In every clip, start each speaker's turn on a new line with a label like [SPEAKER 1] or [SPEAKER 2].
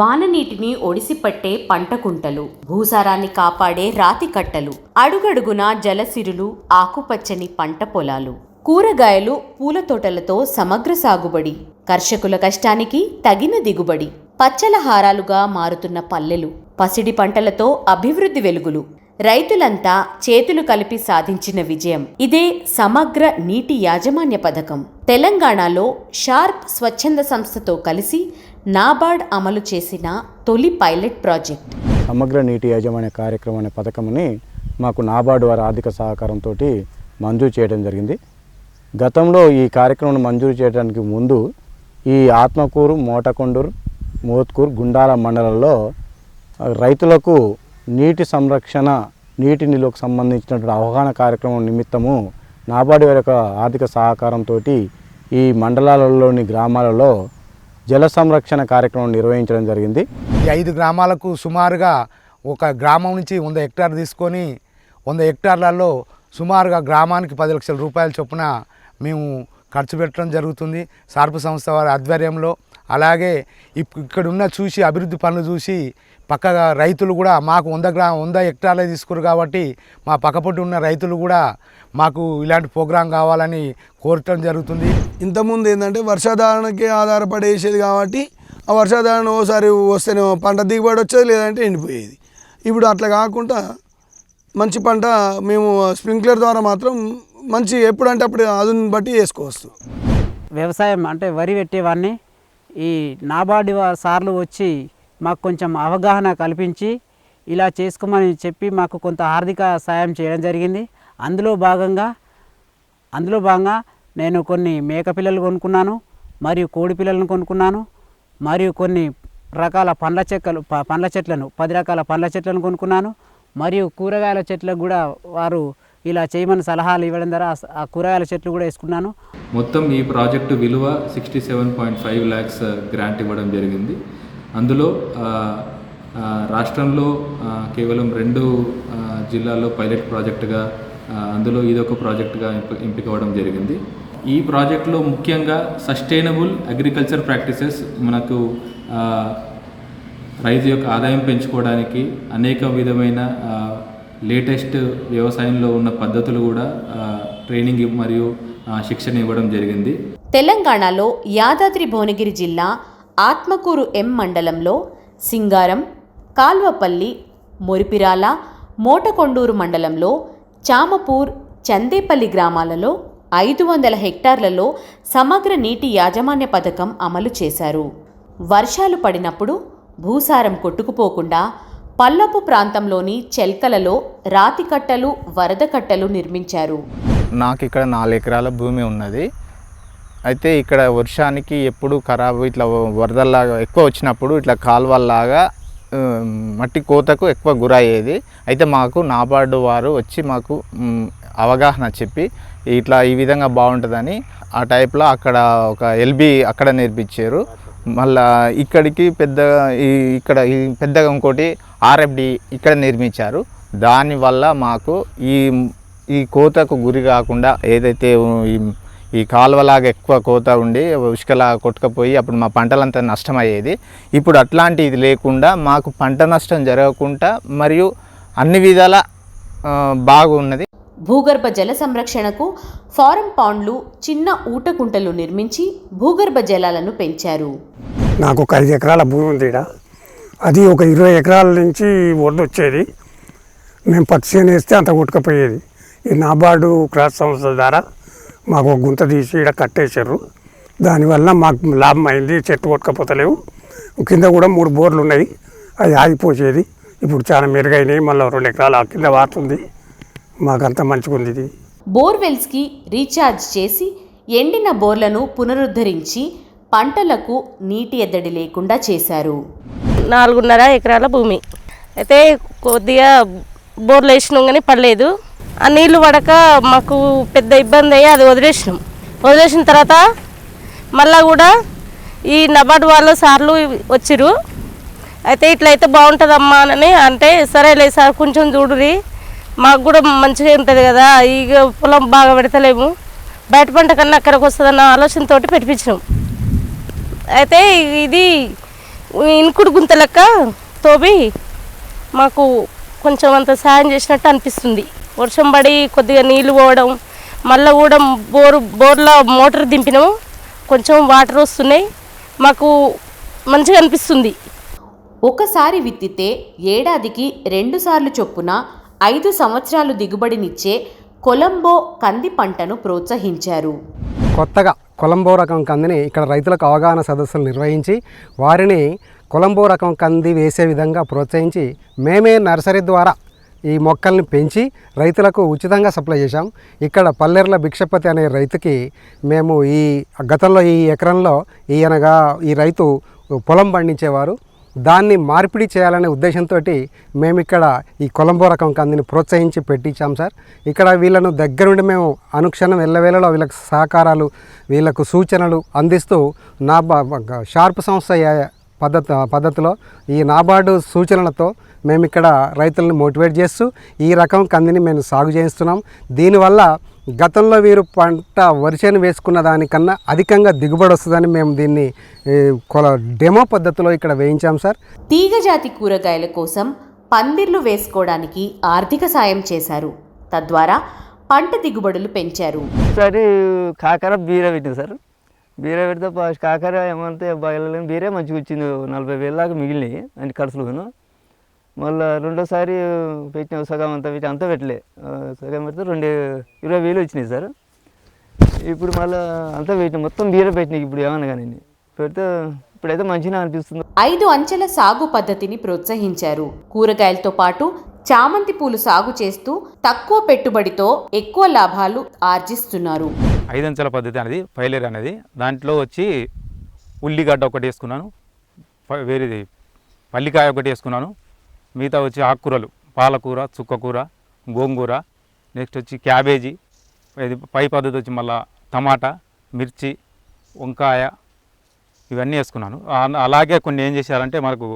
[SPEAKER 1] వాననీటిని ఒడిసిపట్టే పంటకుంటలు, భూసారాన్ని కాపాడే రాతి కట్టలు, అడుగడుగునా జలసిరులు, ఆకుపచ్చని పంట పొలాలు, కూరగాయలు, పూల తోటలతో సమగ్ర సాగుబడి, కర్షకుల కష్టానికి తగిన దిగుబడి, పచ్చల హారాలుగా మారుతున్న పల్లెలు, పసిడి పంటలతో అభివృద్ధి వెలుగులు, రైతులంతా చేతులు కలిపి సాధించిన విజయం. ఇదే సమగ్ర నీటి యాజమాన్య పథకం. తెలంగాణలో షార్ప్ స్వచ్ఛంద సంస్థతో కలిసి నాబార్డ్ అమలు చేసిన తొలి పైలట్ ప్రాజెక్ట్.
[SPEAKER 2] సమగ్ర నీటి యాజమాన్య కార్యక్రమం అనే పథకంని మాకు నాబార్డ్ వారి ఆర్థిక సహకారంతో మంజూరు చేయడం జరిగింది. గతంలో ఈ కార్యక్రమం మంజూరు చేయడానికి ముందు ఈ ఆత్మకూరు, మోటకొండూరు, మోత్కూరు, గుండాల మండలంలో రైతులకు నీటి సంరక్షణ, నీటి నిల్వకు సంబంధించినటువంటి అవగాహన కార్యక్రమం నిమిత్తము నాబార్డ్ వారి యొక్క ఆర్థిక సహకారంతో ఈ మండలాలలోని గ్రామాలలో జల సంరక్షణ కార్యక్రమం నిర్వహించడం జరిగింది.
[SPEAKER 3] ఈ 5 గ్రామాలకు సుమారుగా ఒక గ్రామం నుంచి 100 హెక్టార్లు తీసుకొని 100 హెక్టార్లలో సుమారుగా గ్రామానికి 10 లక్షల రూపాయల చొప్పున మేము ఖర్చు పెట్టడం జరుగుతుంది సార్పు సంస్థ వారి ఆధ్వర్యంలో. అలాగే ఇక్కడున్న చూసి అభివృద్ధి పనులు చూసి పక్కగా రైతులు కూడా మాకు 100 హెక్టార్లే తీసుకురు కాబట్టి మా పక్కపొట్టు ఉన్న రైతులు కూడా మాకు ఇలాంటి ప్రోగ్రాం కావాలని కోరటం జరుగుతుంది.
[SPEAKER 4] ఇంతకుముందు ఏంటంటే వర్షాధారణకి ఆధారపడేసేది కాబట్టి ఆ వర్షాధారణ ఓసారి వస్తేనే పంట దిగుబడి వచ్చేది, లేదంటే ఎండిపోయేది. ఇప్పుడు అట్లా కాకుండా మంచి పంట మేము స్ప్రింక్లర్ ద్వారా మాత్రం మంచి ఎప్పుడంటే అప్పుడు అదుని బట్టి వేసుకోవచ్చు.
[SPEAKER 5] వ్యవసాయం అంటే వరి పెట్టేవాడిని ఈ నాబార్డు సార్లు వచ్చి మాకు కొంచెం అవగాహన కల్పించి ఇలా చేసుకోమని చెప్పి మాకు కొంత ఆర్థిక సాయం చేయడం జరిగింది. అందులో భాగంగా నేను కొన్ని మేక పిల్లలు కొనుక్కున్నాను, మరియు కోడి పిల్లలను కొనుక్కున్నాను, మరియు కొన్ని రకాల పండ్ల చెట్లను 10 రకాల పండ్ల చెట్లను కొనుక్కున్నాను, మరియు కూరగాయల చెట్లకు కూడా వారు ఇలా చేయమని సలహాలు ఇవ్వడం ద్వారా ఆ కూరగాయల చెట్లు కూడా వేసుకున్నాను.
[SPEAKER 6] మొత్తం ఈ ప్రాజెక్టు విలువ 67.5 lakhs గ్రాంట్ ఇవ్వడం జరిగింది. అందులో రాష్ట్రంలో కేవలం 2 జిల్లాల్లో పైలట్ ప్రాజెక్టుగా, అందులో ఇదొక ప్రాజెక్టుగా ఎంపిక అవ్వడం జరిగింది. ఈ ప్రాజెక్టులో ముఖ్యంగా సస్టైనబుల్ అగ్రికల్చర్ ప్రాక్టీసెస్ మనకు రైతు యొక్క ఆదాయం పెంచుకోవడానికి అనేక విధమైన లేటెస్ట్ వ్యవసాయంలో ఉన్న పద్ధతులు కూడా ట్రైనింగ్ మరియు శిక్షణ ఇవ్వడం జరిగింది.
[SPEAKER 1] తెలంగాణలో యాదాద్రి భువనగిరి జిల్లా ఆత్మకూరు ఎం మండలంలో సింగారం, కాల్వపల్లి, మొరిపిరాల, మోటకొండూరు మండలంలో చామపూర్, చందేపల్లి గ్రామాలలో 500 హెక్టార్లలో సమగ్ర నీటి యాజమాన్య పథకం అమలు చేశారు. వర్షాలు పడినప్పుడు భూసారం కొట్టుకుపోకుండా పల్లపు ప్రాంతంలోని చెల్కలలో రాతి కట్టలు, వరద కట్టలు నిర్మించారు.
[SPEAKER 7] నాకు ఇక్కడ 4 ఎకరాల భూమి ఉన్నది. అయితే ఇక్కడ వర్షానికి ఎప్పుడు ఖరాబు ఇట్లా వరదల్లాగా ఎక్కువ వచ్చినప్పుడు ఇట్లా కాలువల్లాగా మట్టి కోతకు ఎక్కువ గురయ్యేది. అయితే మాకు నాబార్డు వారు వచ్చి మాకు అవగాహన చెప్పి ఇట్లా ఈ విధంగా బాగుంటుందని ఆ టైప్లో అక్కడ ఒక ఎల్బి అక్కడ నేర్పించారు. మళ్ళా ఇక్కడికి పెద్దగా ఇంకోటి ఆర్ఎఫ్డి ఇక్కడ నిర్మించారు. దానివల్ల మాకు ఈ కోతకు గురి కాకుండా ఏదైతే ఈ కాలువలాగా ఎక్కువ కోత ఉండి ఉష్కలాగా కొట్టుకపోయి అప్పుడు మా పంటలంతా నష్టమయ్యేది. ఇప్పుడు అట్లాంటి ఇది లేకుండా మాకు పంట నష్టం జరగకుండా మరియు అన్ని విధాల బాగున్నది.
[SPEAKER 1] భూగర్భ జల సంరక్షణకు ఫారం పాండ్లు, చిన్న ఊటకుంటలు నిర్మించి భూగర్భ జలాలను పెంచారు.
[SPEAKER 8] నాకు ఒక 5 ఎకరాల భూమి ఉంది. అది ఒక 20 ఎకరాల నుంచి వరద వచ్చేది. మేము పత్తి చేను వేస్తే అంత కొట్టుకపోయేది. ఈ నాబార్డు క్రాస్ సంస్థ ద్వారా మాకు ఒక గుంత తీసి ఇక్కడ కట్టేశారు. దానివల్ల మాకు లాభం అయింది. చెట్టు కొట్టుకపోతలేవు. కింద కూడా 3 బోర్లు ఉన్నాయి, అది ఆగిపోసేది. ఇప్పుడు చాలా మెరుగైనాయి. మళ్ళీ 2 ఎకరాల కింద వారుతుంది. మాకంతా మంచిగా ఉంది. ఇది
[SPEAKER 1] బోర్వెల్స్కి రీఛార్జ్ చేసి ఎండిన బోర్లను పునరుద్ధరించి పంటలకు నీటి ఎద్దడి లేకుండా చేశారు.
[SPEAKER 9] 4.5 ఎకరాల భూమి అయితే కొద్దిగా బోర్లు వేసినాం కానీ పడలేదు. ఆ నీళ్లు పడక మాకు పెద్ద ఇబ్బంది అయ్యి అది వదిలేసిన తర్వాత మళ్ళీ కూడా ఈ నాబార్డు వాళ్ళ సార్లు వచ్చిర్రు. అయితే ఇట్లయితే బాగుంటుందమ్మా అని అంటే, సరేలే సార్ కొంచెం చూడురి, మాకు కూడా మంచిగా ఉంటుంది కదా, ఇక పొలం బాగా పెడతలేము, బయట పంట కన్నా అక్కడికి వస్తుందన్న ఆలోచనతో పెట్టించినాం. అయితే ఇది ఇనుకుడు గుంత లెక్క తోవి మాకు కొంచెం అంత సాయం చేసినట్టు అనిపిస్తుంది. వర్షం పడి కొద్దిగా నీళ్లు పోవడం, మళ్ళీ కూడా బోర్లో మోటార్ దింపినాము, కొంచెం వాటర్ వస్తున్నాయి, మాకు మంచిగా అనిపిస్తుంది.
[SPEAKER 1] ఒకసారి విత్తితే ఏడాదికి 2 సార్లు చొప్పున 5 సంవత్సరాలు దిగుబడినిచ్చే కొలంబో కంది పంటను ప్రోత్సహించారు.
[SPEAKER 10] కొత్తగా కొలంబో రకం కందిని ఇక్కడ రైతులకు అవగాహన సదస్సులు నిర్వహించి వారిని కొలంబో రకం కంది వేసే విధంగా ప్రోత్సహించి మేమే నర్సరీ ద్వారా ఈ మొక్కల్ని పెంచి రైతులకు ఉచితంగా సప్లై చేశాం. ఇక్కడ పల్లెర్ల భిక్షపతి అనే రైతుకి మేము గతంలో ఈ ఎకరంలో ఈ రైతు పొలం పండించేవారు, దాన్ని మార్పిడి చేయాలనే ఉద్దేశంతో మేము ఇక్కడ ఈ కొలంబో రకం కందిని ప్రోత్సహించి పెట్టించాం సార్. ఇక్కడ వీళ్ళను దగ్గరుండి మేము అనుక్షణం ఎల్లవేళలో వీళ్ళకి సహకారాలు, వీళ్ళకు సూచనలు అందిస్తూ షార్ప్ సంస్థ పద్ధతిలో ఈ నాబార్డు సూచనలతో మేము ఇక్కడ రైతులను మోటివేట్ చేస్తూ ఈ రకం కందిని మేము సాగు చేయిస్తున్నాం. దీనివల్ల గతంలో వీరు పంట వరిసేను వేసుకున్న దానికన్నా అధికంగా దిగుబడి వస్తుందని మేము దీన్ని డెమో పద్ధతిలో ఇక్కడ వేయించాం సార్.
[SPEAKER 1] తీగజాతి కూరగాయల కోసం పందిర్లు వేసుకోవడానికి ఆర్థిక సాయం చేశారు. తద్వారా పంట దిగుబడులు పెంచారు.
[SPEAKER 11] సరే కాకర బీర పెట్టింది సార్. బీర పెడితే ఫస్ట్ కాకర ఏమంటే బయలు బీరే మంచిగా వచ్చింది, 40,000 దాకా మిగిలినాయి అన్ని ఖర్చులుగాను. మళ్ళీ రెండోసారి పెట్టిన సగం అంతా పెట్టి అంతా పెట్టలే, సగం పెడితే 20,000 వచ్చినాయి సార్. ఇప్పుడు మళ్ళీ అంతా పెట్టిన మొత్తం బీర పెట్టినాయి. ఇప్పుడు ఏమన్నా కానీ పెడితే ఇప్పుడైతే మంచిగా అనిపిస్తుంది.
[SPEAKER 1] 5 అంచెల సాగు పద్ధతిని ప్రోత్సహించారు. కూరగాయలతో పాటు చామంతి పూలు సాగు చేస్తూ తక్కువ పెట్టుబడితో ఎక్కువ లాభాలు ఆర్జిస్తున్నారు.
[SPEAKER 12] 5 అంచెల పద్ధతి అనేది పైలేర్ అనేది, దాంట్లో వచ్చి ఉల్లిగడ్డ ఒకటి వేసుకున్నాను, వేరేది పల్లికాయ ఒకటి వేసుకున్నాను, మిగతా వచ్చి ఆకుకూరలు పాలకూర, చుక్కకూర, గోంగూర, నెక్స్ట్ వచ్చి క్యాబేజీ, ఇది పై పద్ధతి వచ్చి మళ్ళీ టమాటా, మిర్చి, వంకాయ ఇవన్నీ వేసుకున్నాను. అలాగే కొన్ని ఏం చేశారంటే మనకు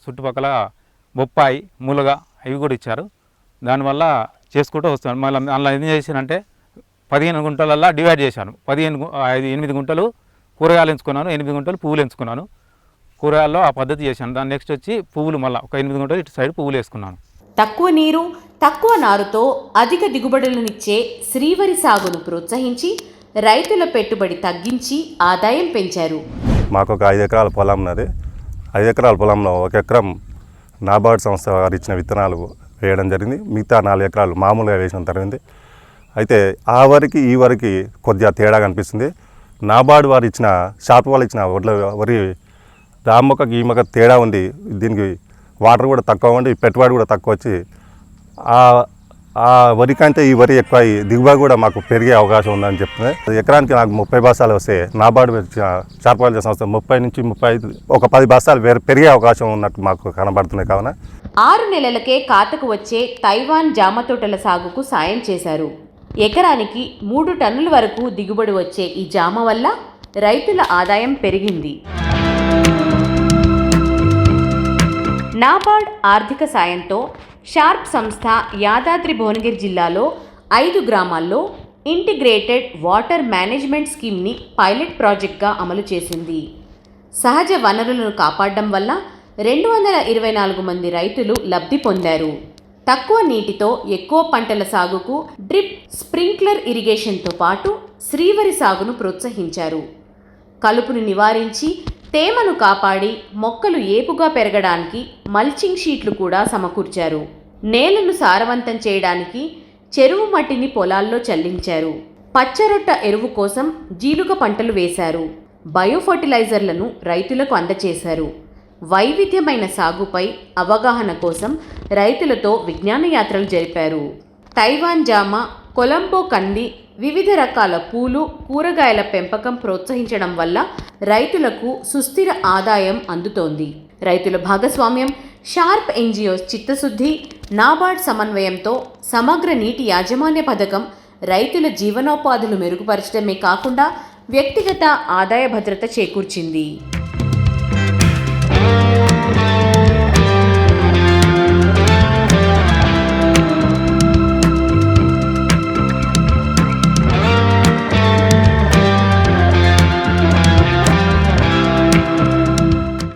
[SPEAKER 12] చుట్టుపక్కల బొప్పాయి, ములగ అవి కూడా ఇచ్చారు. దానివల్ల చేసుకుంటూ వస్తాను. మళ్ళీ అందులో ఏం చేశానంటే 15 గుంటలల్లో డివైడ్ చేశాను. 8 గుంటలు కూరగాయలు ఎంచుకున్నాను, 8 గుంటలు పువ్వులు ఎంచుకున్నాను. కూరగాయల్లో ఆ పద్ధతి చేశాను. దాని నెక్స్ట్ వచ్చి పువ్వులు మళ్ళీ ఒక 8 గుంటలు ఇటు సైడ్ పువ్వులు వేసుకున్నాను.
[SPEAKER 1] తక్కువ నీరు, తక్కువ నారుతో అధిక దిగుబడులనిచ్చే శ్రీవరి సాగును ప్రోత్సహించి రైతుల పెట్టుబడి తగ్గించి ఆదాయం పెంచారు.
[SPEAKER 13] మాకు ఒక 5 ఎకరాల పొలం ఉన్నది. 5 ఎకరాల పొలంలో 1 ఎకరం నాబార్డ్ సంస్థ వారు ఇచ్చిన విత్తనాలు వేయడం జరిగింది. మిగతా 4 ఎకరాలు మామూలుగా వేయడం జరిగింది. అయితే ఆ వరికి ఈ వరికి కొద్దిగా తేడా కనిపిస్తుంది. నాబార్డ్ వారు ఇచ్చిన షార్ప్ వాళ్ళు ఇచ్చిన వరి ఆ మొక్కకి ఈ మొక్క తేడా ఉంది. దీనికి వాటర్ కూడా తక్కువ ఉండి పెట్టుబడి కూడా తక్కువ వచ్చి ఆ వరి కంటే ఈ వరి ఎక్కువ దిగుబడి కూడా మాకు పెరిగే అవకాశం ఉందని చెప్తుంది. ఎకరానికి నాకు 30 బస్తాలు వస్తే నాబార్డు షార్ప్ వాళ్ళ సంస్థ 30 నుంచి 35 ఒక 10 బస్తాలు పెరిగే అవకాశం ఉన్నట్టు మాకు కనబడుతున్నాయి. కావున
[SPEAKER 1] 6 నెలలకే కాతకు వచ్చే తైవాన్ జామ తోటల సాగుకు సాయం చేశారు. ఎకరానికి 3 టన్నుల వరకు దిగుబడి వచ్చే ఈ జామ వల్ల రైతుల ఆదాయం పెరిగింది. నాబార్డ్ ఆర్థిక సాయంతో షార్ప్ సంస్థ యాదాద్రి భువనగిరి జిల్లాలో 5 గ్రామాల్లో ఇంటిగ్రేటెడ్ వాటర్ మేనేజ్మెంట్ స్కీమ్ని పైలట్ ప్రాజెక్ట్గా అమలు చేసింది. సహజ వనరులను కాపాడడం వల్ల 224 మంది రైతులు లబ్ధి పొందారు. తక్కువ నీటితో ఎక్కువ పంటల సాగుకు డ్రిప్ స్ప్రింక్లర్ ఇరిగేషన్తో పాటు శ్రీవరి సాగును ప్రోత్సహించారు. కలుపును నివారించి తేమను కాపాడి మొక్కలు ఏపుగా పెరగడానికి మల్చింగ్ షీట్లు కూడా సమకూర్చారు. నేలను సారవంతం చేయడానికి చెరువు మట్టిని పొలాల్లో చల్లించారు. పచ్చరొట్ట ఎరువు కోసం జీలుగ పంటలు వేశారు. బయోఫర్టిలైజర్లను రైతులకు అందచేశారు. వైవిధ్యమైన సాగుపై అవగాహన కోసం రైతులతో విజ్ఞాన యాత్రలు జరిపారు. తైవాన్ జామ, కొలంబో కంది, వివిధ రకాల పూలు, కూరగాయల పెంపకం ప్రోత్సహించడం వల్ల రైతులకు సుస్థిర ఆదాయం అందుతోంది. రైతుల భాగస్వామ్యం, షార్ప్ ఎన్జిఓస్ చిత్తశుద్ధి, నాబార్డ్ సమన్వయంతో సమగ్ర నీటి యాజమాన్య పథకం రైతుల జీవనోపాధులు మెరుగుపరచడమే కాకుండా వ్యక్తిగత ఆదాయ భద్రత చేకూర్చింది.